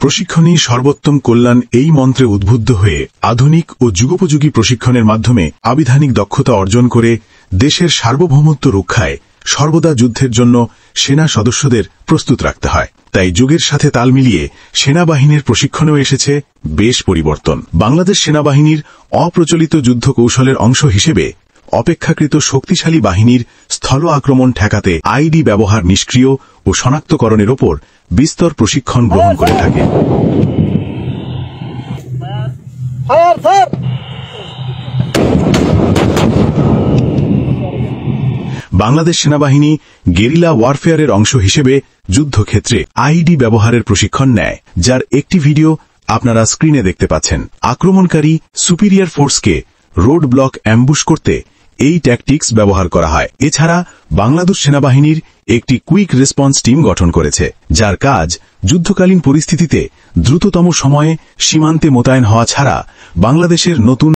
প্রশিক্ষণই সর্বোত্তম কল্যাণ এই মন্ত্রে উদ্বুদ্ধ হয়ে আধুনিক ও যুগোপযোগী প্রশিক্ষণের মাধ্যমে আবিধানিক দক্ষতা অর্জন করে দেশের সার্বভৌমত্ব রক্ষায় সর্বদা যুদ্ধের জন্য সেনা সদস্যদের প্রস্তুত রাখতে হয়। তাই যুগের সাথে তাল মিলিয়ে সেনাবাহিনীর প্রশিক্ষণেও এসেছে বেশ পরিবর্তন। বাংলাদেশ সেনাবাহিনীর অপ্রচলিত যুদ্ধ কৌশলের অংশ হিসেবে অপেক্ষাকৃত শক্তিশালী বাহিনীর স্থল আক্রমণ ঠেকাতে আইডি ব্যবহার নিষ্ক্রিয় ও শনাক্তকরণের ওপর বিস্তর প্রশিক্ষণ গ্রহণ করে থাকে। বাংলাদেশ সেনাবাহিনী গেরিলা ওয়ারফেয়ারের অংশ হিসেবে যুদ্ধক্ষেত্রে আইডি ব্যবহারের প্রশিক্ষণ নেয়, যার একটি ভিডিও আপনারা স্ক্রিনে দেখতে পাচ্ছেন। আক্রমণকারী সুপিরিয়র ফোর্সকে রোড ব্লক অ্যাম্বুশ করতে এই ট্যাকটিক্স ব্যবহার করা হয়। এছাড়া বাংলাদেশ সেনাবাহিনীর একটি কুইক রেসপন্স টিম গঠন করেছে, যার কাজ যুদ্ধকালীন পরিস্থিতিতে দ্রুততম সময়ে সীমান্তে মোতায়েন হওয়া ছাড়া বাংলাদেশের নতুন